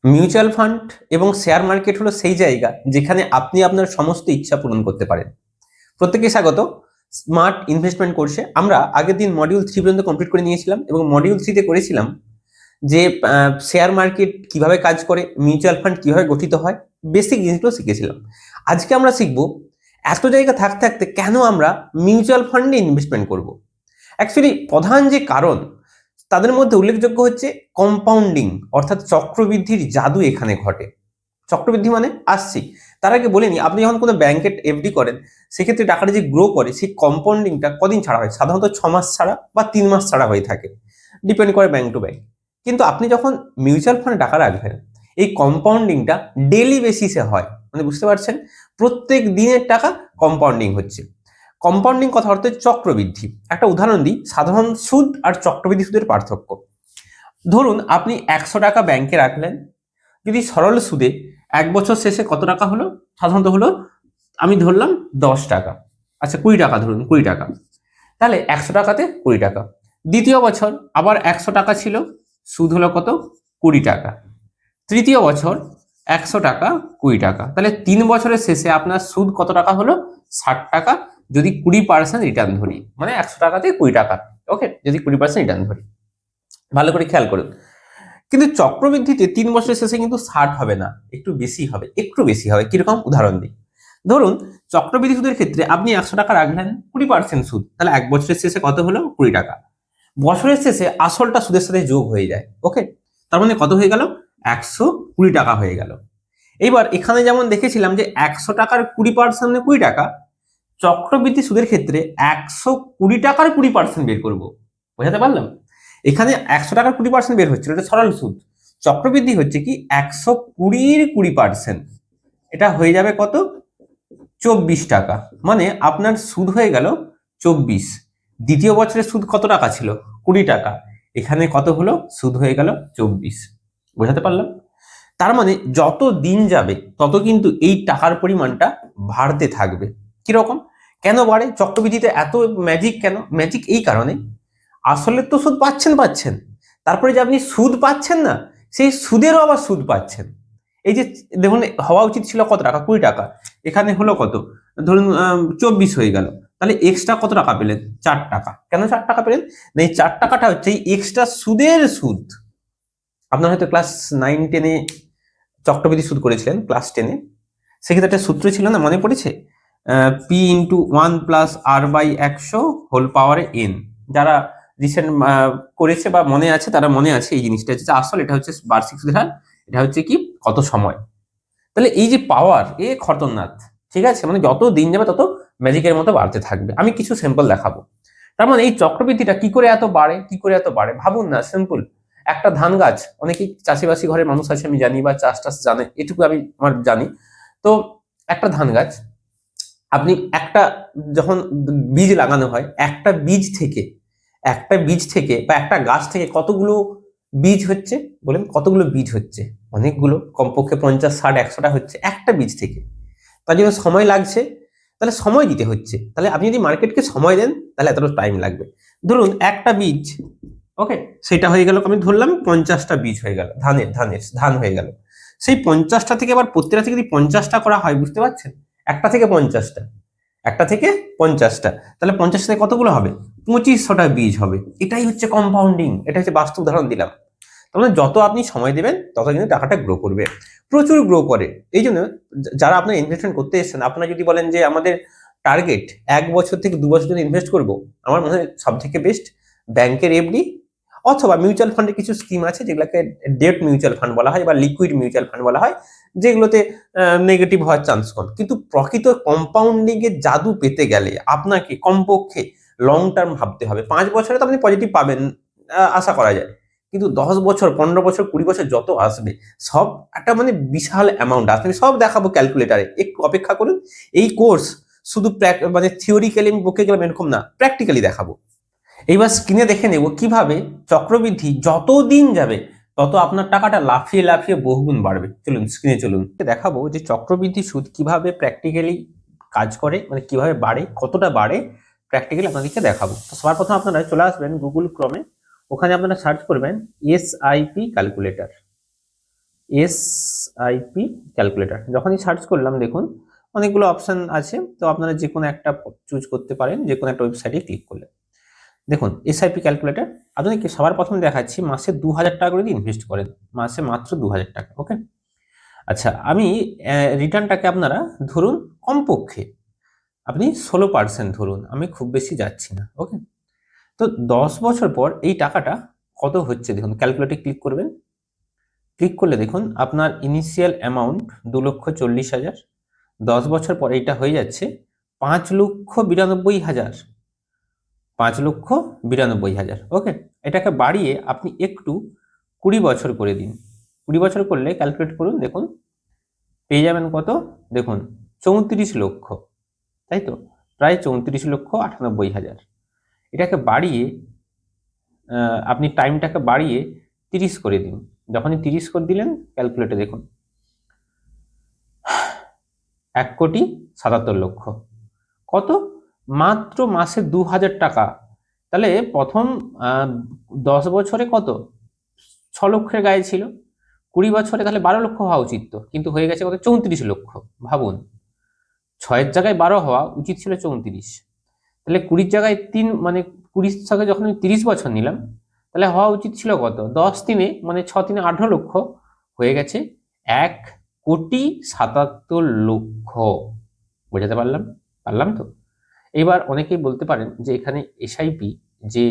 Mutual fund এবং share market হলো সেই জায়গা যেখানে আপনি আপনার সমস্ত ইচ্ছা পূরণ করতে পারেন। প্রত্যেককে স্বাগত স্মার্ট ইনভেস্টমেন্ট কোর্সে। আমরা আগের দিন মডিউল 3 পর্যন্ত কমপ্লিট করে নিয়েছিলাম এবং মডিউল 3 তে করেছিলাম যে শেয়ার মার্কেট কিভাবে কাজ করে, মিউচুয়াল ফান্ড কিভাবে গঠিত হয়, বেসিক জিনিসগুলো শিখেছিলাম। আজকে আমরা শিখবো এত জায়গা থাকতে থাকতে কেন আমরা মিউচুয়াল ফান্ডে ইনভেস্টমেন্ট করব। অ্যাকচুয়ালি প্রধান যে কারণ তাদের মধ্যে উল্লেখযোগ্য হচ্ছে কম্পাউন্ডিং, অর্থাৎ চক্রবৃদ্ধির জাদু এখানে ঘটে। চক্রবৃদ্ধি মানে আসছি, তার আগে বলে নিই, আপনি যখন কোনো ব্যাংকে এফডি করেন সেক্ষেত্রে টাকাটা যে গ্রো করে সেই কম্পাউন্ডিংটা কদিন ছাড়া হয়? সাধারণত 6 মাস ছাড়া বা 3 মাস ছাড়া হয়ে থাকে, ডিপেন্ড করে ব্যাংক টু ব্যাংক। কিন্তু আপনি যখন মিউচুয়াল ফান্ডে টাকা রাখবেন এই কম্পাউন্ডিংটা ডেলি বেসিসে হয়, মানে বুঝতে পারছেন, প্রত্যেক দিনের টাকা কম্পাউন্ডিং হচ্ছে। কম্পাউন্ডিং কথা অর্থে চক্রবৃদ্ধি। একটা উদাহরণ দিই, সাধারণ সুদ আর চক্রবৃদ্ধি সুদের পার্থক্য। ধরুন আপনি 100 টাকা ব্যাংকে রাখলেন, যদি সরল সুদে 1 বছর শেষে কত টাকা হলো? সাধারণত হলো, আমি ধরলাম 10 টাকা, আচ্ছা 20 টাকা, ধরুন 20 টাকা, তাহলে 100 টাকাতে 20 টাকা। দ্বিতীয় বছর আবার 100 টাকা ছিল, সুদ হলো কত? 20 টাকা। তৃতীয় বছর 100 টাকা 20 টাকা, তাহলে 3 বছরের শেষে আপনার সুদ কত টাকা হলো? 60 টাকা, যদি 20% রিটার্ন ধরি, মানে 100 টাকাতে 20 টাকা। ওকে, যদি 20% রিটার্ন ধরি, ভালো করে খেয়াল করুন। কিন্তু চক্রবৃদ্ধিতে 3 বছরের শেষে কিন্তু 60 হবে না, একটু বেশি হবে, একটু বেশি হবে। কিরকম? উদাহরণ দিই, ধরুন চক্রবৃদ্ধি সুদের ক্ষেত্রে আপনি 100 টাকা রাখলেন, 20% সুদ, তাহলে 1 বছরের শেষে কত হলো? 20 টাকা। বছরের শেষে আসলটা সুদের সাথে যোগ হয়ে যায়। ওকে, তার মানে কত হয়ে গেল? 120 টাকা হয়ে গেল। এইবার এখানে যেমন দেখেছিলাম যে 100 টাকার 20% 20 টাকা, চক্রবৃদ্ধি সুদের ক্ষেত্রে 120 টাকার 20% বের করব। বোঝাতে পারলাম? এখানে 100 টাকার 20% বের হচ্ছিল, এটা সরল সুদ। চক্রবৃদ্ধি হচ্ছে কি 120-র 20%, এটা হয়ে যাবে কত? 24 টাকা। মানে আপনার সুদ হয়ে গেল 24। দ্বিতীয় বছরের সুদ কত টাকা ছিল? 20 টাকা। এখানে কত হলো? সুদ হয়ে গেল 24। বোঝাতে পারলাম? তার মানে যত দিন যাবে তত কিন্তু এই টাকার পরিমাণটা বাড়তে থাকবে। কিরকম? কেন বাড়ে? চক্রবৃদ্ধিতে এত ম্যাজিক কেন? ম্যাজিক এই কারণে, আসলে তো সুদ পাচ্ছেন, তারপরে যে আপনি সুদ পাচ্ছেন না, সেই সুদেরও আবার সুদ পাচ্ছেন। এই যে দেখুন, হওয়া উচিত ছিল কত টাকা? 20 টাকা, এখানে হলো কত? ধরুন 24 হয়ে গেল, তাহলে এক্সট্রা কত টাকা পেলেন? 4 টাকা। কেন 4 টাকা পেলেন? না, এই 4 টাকাটা হচ্ছে এই এক্সট্রা সুদের সুদ। আপনার হয়তো ক্লাস 9-10-এ চক্রবৃদ্ধি সুদ করেছিলেন, ক্লাস 10-এ, সেক্ষেত্রে একটা সূত্র ছিল না, মনে পড়েছে? পি ইন্টু 1+r/100 হোল পাওয়ারে এন। যারা রিসেন্ট করেছে বা মনে আছে, তারা মনে আছে এই জিনিসটা, হচ্ছে আসল, এটা হচ্ছে বার্ষিক সুদের হার, এটা হচ্ছে কি কত সময়। তাহলে এই যে পাওয়ার, এ খতরনাক। ঠিক আছে, মানে যত দিন যাবে তত ম্যাজিকের মতো বাড়তে থাকবে। আমি কিছু স্যাম্পল দেখাবো। তার মানে এই চক্রবৃদ্ধিটা কি করে এত বাড়ে, কি করে এত বাড়ে? ভাবুন না, সিম্পল। একটা ধান গাছ, অনেকেই চাষিবাসী ঘরের মানুষ আছে আমি জানি, বা চাষ টাস জানে, এটুকু আমি আমার জানি। তো একটা ধান গাছ, আপনি একটা যখন বীজ লাগানো হয়, একটা বীজ থেকে বা একটা গাছ থেকে কতগুলো বীজ হচ্ছে? বলেন, কতগুলো বীজ হচ্ছে? অনেকগুলো, কমপক্ষে 50, 60, 100টা হচ্ছে একটা বীজ থেকে। তার জন্য সময় লাগছে, তাহলে সময় দিতে হচ্ছে। তাহলে আপনি যদি মার্কেটকে সময় দেন তাহলে এতটা টাইম লাগবে। ধরুন একটা বীজ, ওকে, সেটা হয়ে গেল, আমি ধরলাম 50টা বীজ হয়ে গেল, ধান হয়ে গেল। সেই 50টা থেকে আবার প্রত্যেকটা থেকে যদি 50টা করা হয়, বুঝতে পারছেন, একটা থেকে 50টা, একটা থেকে 50টা, তাহলে 50 থেকে কতগুলো হবে? 2500টা বীজ হবে। এটাই হচ্ছে কম্পাউন্ডিং, এটা হচ্ছে বাস্তব উদাহরণ দিলাম। তাহলে যত আপনি সময় দেবেন তত কিন্তু টাকাটা গ্রো করবে, প্রচুর গ্রো করে। এই জন্য যারা আপনার ইনভেস্টমেন্ট করতে এসেছেন, আপনারা যদি বলেন যে আমাদের টার্গেট 1 বছর থেকে 2 বছর জন্য ইনভেস্ট করব, আমার মনে হয় সব থেকে বেস্ট ব্যাংকের এফডি, অথবা মিউচুয়াল ফান্ডের কিছু স্কিম আছে যেগুলোকে ডেট মিউচুয়াল ফান্ড বলা হয় বা লিকুইড মিউচুয়াল ফান্ড বলা হয়, যেগুলোতে নেগেটিভ হওয়ার চান্স কম। কিন্তু প্রকৃত কম্পাউন্ডিং এর জাদু পেতে গেলে আপনাকে কমপক্ষে লং টার্ম ভাবতে হবে। 5 বছরে তো আপনি পজিটিভ পাবেন, আশা করা যায়। কিন্তু 10 বছর, 15 বছর, 20 বছর যত আসবে, সব একটা মানে বিশাল অ্যামাউন্ট আসবে। আমি সব দেখাবো ক্যালকুলেটারে, একটু অপেক্ষা করুন। এই কোর্স শুধু মানে থিওরিক্যালি আমি বকে গেলাম এরকম না, প্র্যাকটিক্যালি দেখাবো। এইবার স্ক্রিনে দেখে নেব কিভাবে চক্রবৃদ্ধি যত দিন যাবে তত আপনার টাকাটা লাফিয়ে লাফিয়ে বহুগুণ বাড়বে। চলুন স্ক্রিনে চলুন, দেখাবো যে চক্রবৃদ্ধি সুদ কিভাবে প্র্যাকটিক্যালি কাজ করে, মানে কিভাবে বাড়ে, কতটা বাড়ে, প্র্যাকটিক্যালি আপনাদেরকে দেখাবো। তো সবার প্রথম আপনারা চলে আসবেন গুগল ক্রমে, ওখানে আপনারা সার্চ করবেন এসআইপি ক্যালকুলেটর। এসআইপি ক্যালকুলেটর যখনই সার্চ করলাম দেখুন অনেকগুলো অপশন আছে, তো আপনারা যে কোনো একটা চুজ করতে পারেন, যে কোনো একটা ওয়েবসাইটে ক্লিক করলে দেখুন এসআইপি ক্যালকুলেটর আপনাদেরকে সবার প্রথমে দেখাচ্ছি মাসে 2000 টাকা করে ইনভেস্ট করেন, মাসে মাত্র 2000 টাকা। ওকে, আচ্ছা আমি রিটার্নটাকে আপনারা ধরুন কমপক্ষে আপনি 16% ধরুন, আমি খুব বেশি যাচ্ছি না। ওকে, তো 10 বছর পর এই টাকাটা কত হচ্ছে দেখুন, ক্যালকুলেটে ক্লিক করবেন, ক্লিক করলে দেখুন আপনার ইনিশিয়াল অ্যামাউন্ট 2,40,000, 10 বছর পর এইটা হয়ে যাচ্ছে 5,92,000, 5,92,000। ওকে, এটাকে বাড়িয়ে আপনি একটু 20 বছর করে দিন, 20 বছর করলে ক্যালকুলেট করুন, দেখুন পেয়ে যাবেন কত দেখুন 34 লক্ষ, তাই তো, প্রায় 34,98,000। এটাকে বাড়িয়ে আপনি টাইমটাকে বাড়িয়ে 30 করে দিন, যখনই 30 করে দিলেন ক্যালকুলেটে দেখুন 1,77,00,000। কত, মাত্র মাসে 2,000 টাকা। তাহলে প্রথম 10 বছরে কত 6 লক্ষের গায়ে ছিল, 20 বছরে তাহলে 12 লক্ষ হওয়া উচিত, তো কিন্তু হয়ে গেছে কত 34 লক্ষ। ভাবুন, 6-এর জায়গায় 12 হওয়া উচিত ছিল 34, তাহলে 20-র জায়গায় 3 মানে 20 থেকে যখন আমি 30 বছর নিলাম তাহলে হওয়া উচিত ছিল কত 10 3 মানে 6 3 18 লক্ষ, হয়ে গেছে 1,77,00,000। বোঝাতে পারলাম পারলাম তো। এবার অনেকেই বলতে পারেন যে এখানে এসআইপি যে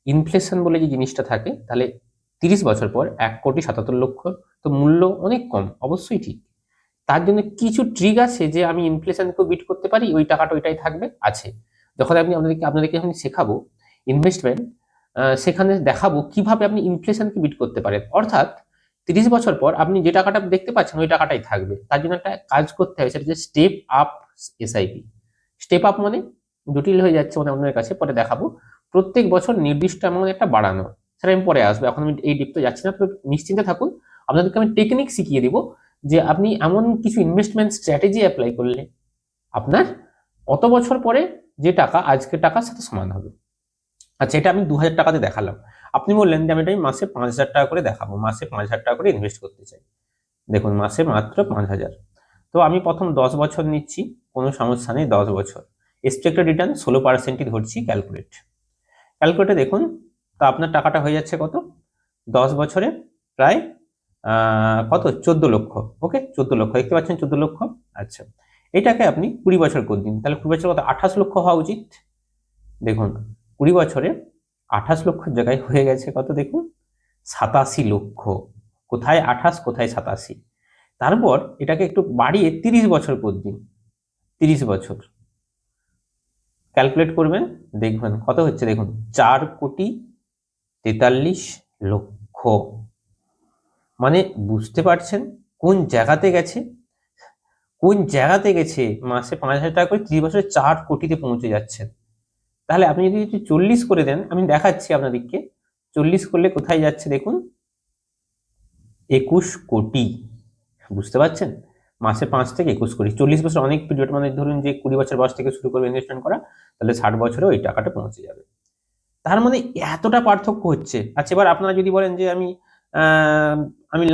ইনফ্লেশন বলে যে জিনিসটা থাকে, তাহলে 30 বছর পর 1,77,00,000, তো মূল্য অনেক কম, অবশ্যই ঠিক। তার জন্য কিছু ট্রিক আছে যে আমি ইনফ্লেশনকেও বিট করতে পারি, ওই টাকাটা ওইটাই থাকবে আছে। যখন আমি আপনাদেরকে আমি শেখাবো ইনভেস্টমেন্ট, সেখানে দেখাবো কিভাবে আপনি ইনফ্লেশনকে বিট করতে পারেন, অর্থাৎ 30 বছর পর আপনি যে টাকাটা দেখতে পাচ্ছেন ওই টাকাটাই থাকবে। তার জন্য একটা কাজ করতে হবে, সেটা হচ্ছে step up SIP. Step up মানে জটিল হয়ে যাচ্ছে মানে অন্যের কাছে, পরে দেখাবো। প্রত্যেক বছর নির্দিষ্ট অ্যামাউন্ট একটা বাড়ানো, সেটা আমি পরে আসবো, এখন আমি এই ডিপতে যাচ্ছি না, তো নিশ্চিন্তে থাকুন। আপনাদেরকে আমি টেকনিক শিখিয়ে দিব যে আপনি এমন কিছু ইনভেস্টমেন্ট স্ট্র্যাটেজি অ্যাপ্লাই করলে আপনার কত বছর পরে যে টাকা আজকের টাকার সাথে সমান হবে। আচ্ছা, এটা আমি 2,000 টাকাতে দেখালাম, আপনি বললেন যে আমি এটা মাসে 5,000 টাকা করে দেখাবো, মাসে 5,000 টাকা করে ইনভেস্ট করতে চাই। দেখুন মাসে মাত্র 5,000, তো আমি প্রথম 10 বছর নিচ্ছি, কোনো সমস্যা নেই। 10 বছর এক্সপেক্টেড রিটার্ন 16%ই ধরছি, ক্যালকুলেটে দেখুন, তো আপনার টাকাটা হয়ে যাচ্ছে কত 10 বছরে প্রায় কত 14 লক্ষ। ওকে, 14 লক্ষ দেখতে পাচ্ছেন, 14 লক্ষ। আচ্ছা, এটাকে আপনি 20 বছর করে দিন, তাহলে 20 বছর কত 28 লক্ষ হওয়া উচিত। দেখুন 20 বছরে 28 লক্ষের জায়গায় হয়ে গেছে কত দেখুন 87 লক্ষ। কোথায় 28 কোথায় 87। তারপর এটাকে একটু বাড়িয়ে 30 বছর করে দিন, 30 বছর ক্যালকুলেট করবেন, দেখবেন কত হচ্ছে দেখুন 4,43,00,000। মানে বুঝতে পারছেন কোন জায়গাতে গেছে, মাসে 5,000 টাকা করে 30 বছরে 4 কোটিতে পৌঁছে যাচ্ছেন। তাহলে আপনি যদি 40 করে দেন, আমি দেখাচ্ছি আপনাদেরকে, 40 করলে কোথায় যাচ্ছে দেখুন 21 কোটি। বুঝতে পারছেন, মাসে 5 থেকে 21 কোটি, 40 বছর অনেক পিরিয়ড, মানে ধরুন যে 20 বছর বয়স থেকে শুরু করবে ইনভেস্টমেন্ট করা, তাহলে 60 বছরে ওই টাকাটা পৌঁছে যাবে। তার মানে এতটা পার্থক্য হচ্ছে। আচ্ছা, এবার আপনারা যদি বলেন যে আমি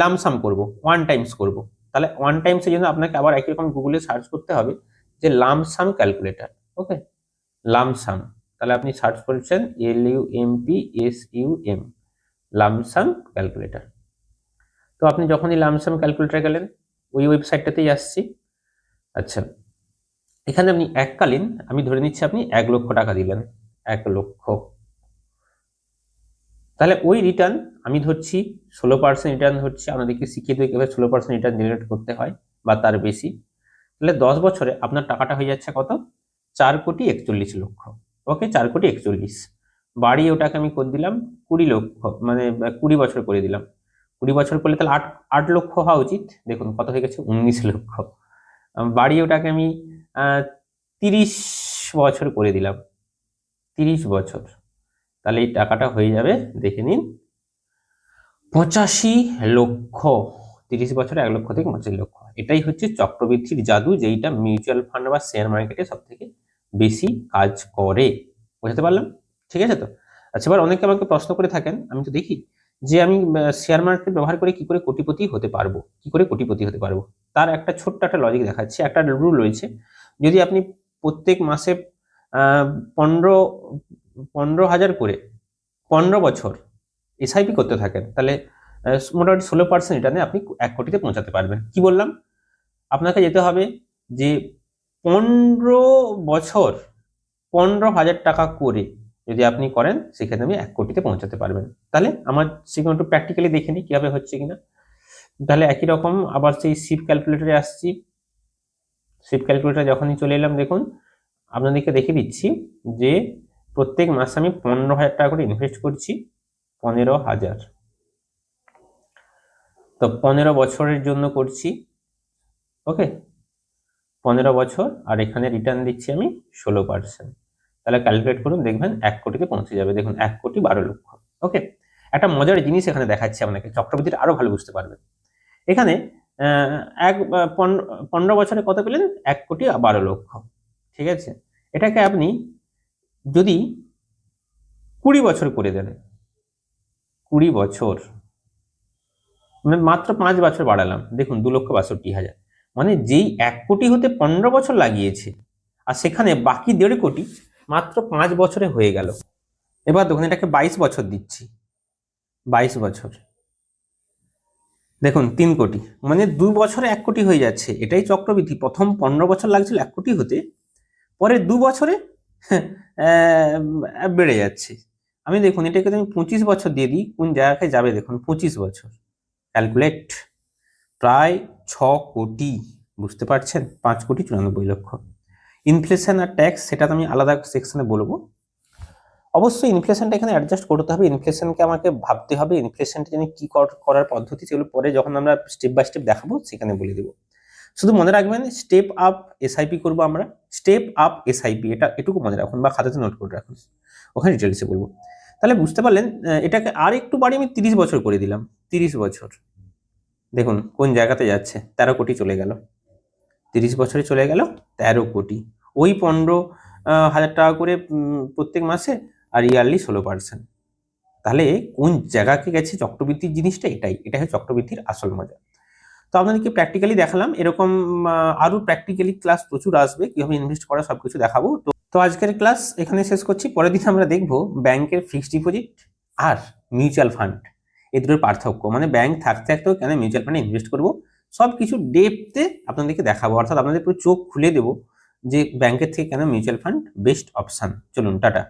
লামসাম করব, ওয়ান টাইমস করব, তাহলে ওয়ান টাইমসের জন্য আপনাকে আবার একই রকম গুগলে সার্চ করতে হবে যে লামসাম ক্যালকুলেটর। ওকে, লামসাম, তাহলে আপনি সার্চ করছেন LUMPSUM, লামসাম ক্যালকুলেটর। তো আপনি যখনই লামসাম ক্যালকুলেটর গেলেন ওই ওয়েবসাইটটাতেই আসছি। আচ্ছা, এখানে আপনি এককালীন, আমি ধরে নিচ্ছি আপনি 1,00,000 টাকা দিলেন, 1,00,000, তাহলে ওই রিটার্ন আমি ধরছি 16% রিটার্ন ধরছি, আপনাদেরকে শিখিয়ে দেবো কিভাবে 16% রিটার্ন জেনারেট করতে হয় বা তার বেশি। তাহলে 10 বছরে আপনার টাকাটা হয়ে যাচ্ছে কত 4,41,00,000। ওকে, 4,41,00,000 বাড়িয়ে ওটাকে আমি করে দিলাম 20 লক্ষ, মানে 20 বছর করে দিলাম। 20 বছর করলে তাহলে 8 লক্ষ হওয়া উচিত, দেখুন কত হয়ে গেছে 19 লক্ষ। বাড়িয়ে ওটাকে আমি 30 বছর করে দিলাম, 30 বছর, তাহলে এই টাকাটা হয়ে যাবে দেখে নিন 85 লক্ষ। 30 বছরে 1,00,000 থেকে 85 লক্ষ। এটাই হচ্ছে চক্রবৃদ্ধির জাদু, যেইটা মিউচুয়াল ফান্ড বা শেয়ার মার্কেটে সব থেকে বেশি কাজ করে। বুঝতে পারলাম, ঠিক আছে তো। আচ্ছা, এবার অনেকে আমাকে প্রশ্ন করে থাকেন, আমি তো দেখি যে আমি শেয়ার মার্কেট ব্যবহার করে কি করে কোটিপতি হতে পারবো, কি করে কোটিপতি হতে পারবো, তার একটা ছোট্ট একটা লজিক দেখাচ্ছি। একটা রুল রয়েছে, যদি আপনি প্রত্যেক মাসে 15,000 করে 15 বছর এসআইপি করতে থাকেন, তাহলে মোটামুটি 16% রিটার্নে আপনি 1 কোটিতে পৌঁছাতে পারবেন। কি বললাম, আপনাকে যেতে হবে যে 15 বছর 15,000 টাকা করে যদি আপনি করেন, সেখানে আমি 1 কোটিতে পৌঁছাতে পারবেন। তাহলে আমার সেখানে একটু প্র্যাকটিক্যালি দেখে নিই কিভাবে হচ্ছে কিনা। তাহলে একই রকম আবার সেই শিপ ক্যালকুলেটরে আসছি। শিপ ক্যালকুলেটর যখনই চলে এলাম, দেখুন আপনাদেরকে দেখে দিচ্ছি যে প্রত্যেক মাসে আমি 15,000 টাকা করে ইনভেস্ট করছি। 15,000, তো 15 বছরের জন্য করছি। ওকে, 15 বছর, আর এখানে রিটার্ন দিচ্ছি আমি 16%। তাহলে ক্যালকুলেট করুন, দেখবেন 1 কোটিতে পৌঁছে যাবে। দেখুন 1,12,00,000। ওকে, একটা মজার জিনিস এখানে দেখাচ্ছি আপনাকে, চক্রবৃদ্ধির আরো ভালো বুঝতে পারবেন। এখানে 15 বছরে কত পেলেন? 1,12,00,000। ঠিক আছে, এটাকে আপনি যদি 20 বছর করে দেন, 20 বছর মানে মাত্র 5 বছর বাড়ালাম, দেখুন 2,62,000। মানে যেই 1 কোটি হতে 15 বছর লাগিয়েছে, আর সেখানে বাকি 1.5 কোটি মাত্র 5 বছরে হয়ে গেল। এবার দেখুন এটাকে 22 বছর দিচ্ছি, 22 বছর, দেখুন 3 কোটি, মানে 2 বছরে 1 কোটি হয়ে যাচ্ছে। এটাই চক্রবৃদ্ধি। প্রথম 15 বছর লাগছিল 1 কোটি হতে, পরে 2 বছরে বেড়ে যাচ্ছে। আমি দেখুন এটাকে আমি 25 বছর দিয়ে দিই, কোন জায়গায় যাবে দেখুন। 25 বছর ক্যালকুলেট, প্রায় 6 কোটি। বুঝতে পারছেন? 5,94,00,000। ইনফ্লেশন আর ট্যাক্স সেটা তো আমি আলাদা সেকশনে বলবো। অবশ্যই ইনফ্লেশনটা এখানে অ্যাডজাস্ট করতে হবে, ইনফ্লেশনকে আমাকে ভাবতে হবে, ইনফ্লেশনটা যেন কি করার পদ্ধতি, সেগুলো পরে যখন আমরা স্টেপ বাই স্টেপ দেখাবো সেখানে বলে দেবো। শুধু মনে রাখবেন স্টেপ আপ এসআইপি করবো আমরা, স্টেপ আপ এসআইপি, এটা এটুকু মনে রাখুন বা খাতাতে নোট করে রাখুন, ওখানে ডিটেলসে বলবো। তাহলে বুঝতে পারলেন, এটাকে আর একটু বাড়ি আমি 30 বছর করে দিলাম। 30 বছর, দেখুন কোন জায়গাতে যাচ্ছে, 13 কোটি চলে গেল। 30 বছরে চলে গেল 13 কোটি। ওই 15,000 টাকা করে প্রত্যেক মাসে, আর ইয়ারলি 16%। তাহলে কোন জায়গাকে গেছে চক্রবৃদ্ধির জিনিসটা, এটাই হচ্ছে চক্রবৃদ্ধির আসল মজা। তো আপনাদেরকে প্র্যাকটিক্যালি দেখালাম, এরকম আরো প্র্যাকটিক্যালি ক্লাস প্রচুর আসবে, কিভাবে ইনভেস্ট করা সবকিছু দেখাবো। তো আজকের ক্লাস এখানে শেষ করছি। পরের দিন আমরা দেখবো ব্যাংকের ফিক্সড ডিপোজিট আর মিউচুয়াল ফান্ড, এই দুটোর পার্থক্য, মানে ব্যাংক থাকতে থাকতেও কেন মিউচুয়াল ফান্ডে ইনভেস্ট করবো, সবকিছু ডেপথে আপনাদেরকে দেখাবো। অর্থাৎ আপনাদের পুরো চোখ খুলে দেবো যে ব্যাংকের থেকে কেন মিউচুয়াল ফান্ড বেস্ট অপশন। চলুন, টাটা।